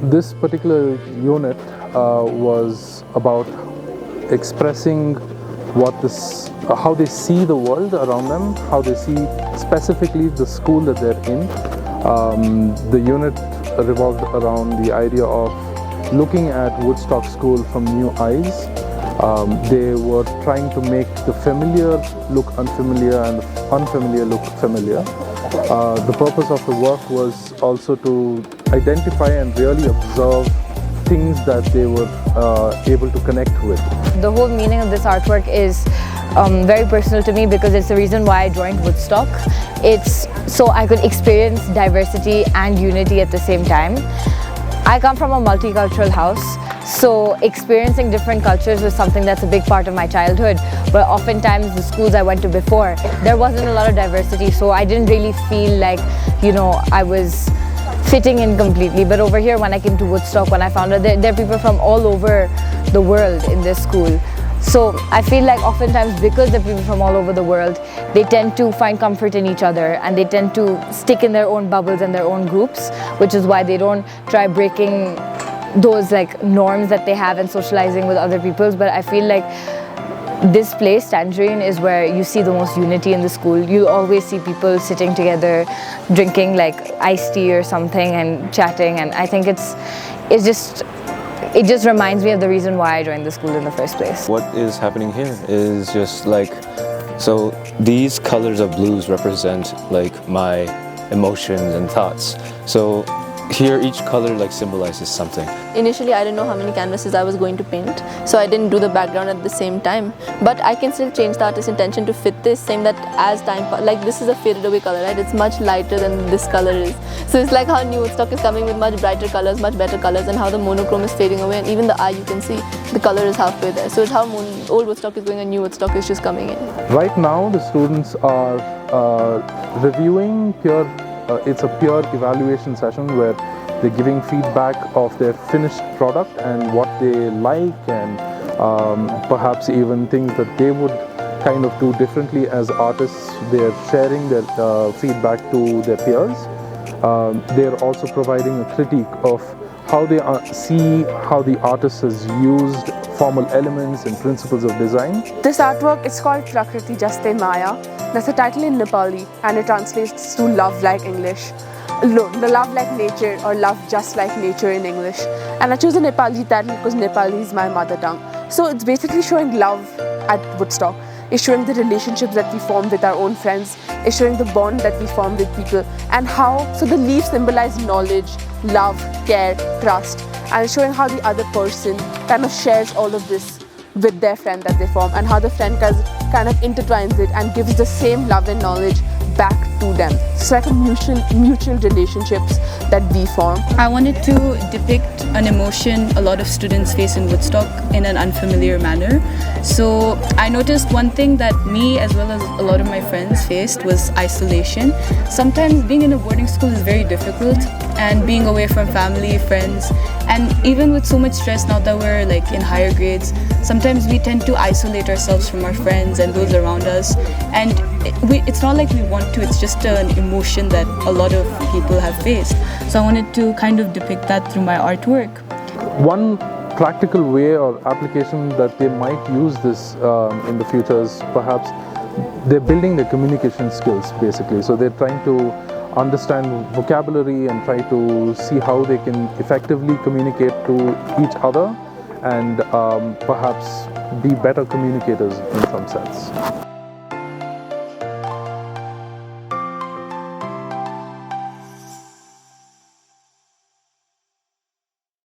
This particular unit was about expressing how they see the world around them, how they see specifically the school that they're in. The unit revolved around the idea of looking at Woodstock School from new eyes. They were trying to make the familiar look unfamiliar and the unfamiliar look familiar. The purpose of the work was also to identify and really observe things that they were able to connect with. The whole meaning of this artwork is very personal to me because it's the reason why I joined Woodstock. It's so I could experience diversity and unity at the same time. I come from a multicultural house, so experiencing different cultures was something that's a big part of my childhood. But oftentimes the schools I went to before, there wasn't a lot of diversity, so I didn't really feel like, I was fitting in completely. But over here, when I came to Woodstock, when I found out there are people from all over the world in this school. So I feel like oftentimes because there are people from all over the world, they tend to find comfort in each other and they tend to stick in their own bubbles and their own groups, which is why they don't try breaking those norms that they have and socializing with other peoples. But I feel like this place, Tangerine, is where you see the most unity in the school. You always see people sitting together, drinking iced tea or something and chatting, and I think it just reminds me of the reason why I joined the school in the first place. What is happening here is just so these colors of blues represent my emotions and thoughts. So here each color symbolizes something. Initially I didn't know how many canvases I was going to paint, so I didn't do the background at the same time. But I can still change the artist's intention to fit this, saying that as time this is a faded away color, right? It's much lighter than this color is. So it's like how new Woodstock is coming with much brighter colors, much better colors, and how the monochrome is fading away, and even the eye, you can see the color is halfway there. So it's how old Woodstock is going and new Woodstock is just coming in. Right now the students are reviewing it's a peer evaluation session where they're giving feedback of their finished product and what they like, and perhaps even things that they would kind of do differently as artists. They're sharing their feedback to their peers. They're also providing a critique of how they see how the artist has used formal elements and principles of design. This artwork is called Prakriti Jaste Maya. That's a title in Nepali and it translates to love like English. The love like nature, or love just like nature in English. And I chose a Nepali title because Nepali is my mother tongue. So it's basically showing love at Woodstock. It's showing the relationships that we form with our own friends. It's showing the bond that we form with people, and so the leaves symbolize knowledge, love, care, trust, and it's showing how the other person kind of shares all of this with their friend that they form, and how the friend kind of intertwines it and gives the same love and knowledge back to them. It's like a mutual relationships that we form. I wanted to depict an emotion a lot of students face in Woodstock in an unfamiliar manner. So I noticed one thing that me as well as a lot of my friends faced was isolation. Sometimes being in a boarding school is very difficult, and being away from family, friends, and even with so much stress now that we're in higher grades, sometimes we tend to isolate ourselves from our friends and those around us, and it's not like we want to, it's just an emotion that a lot of people have faced. So I wanted to kind of depict that through my artwork. One practical way or application that they might use this in the future is perhaps they're building their communication skills basically. So they're trying to understand vocabulary and try to see how they can effectively communicate to each other and perhaps be better communicators in some sense.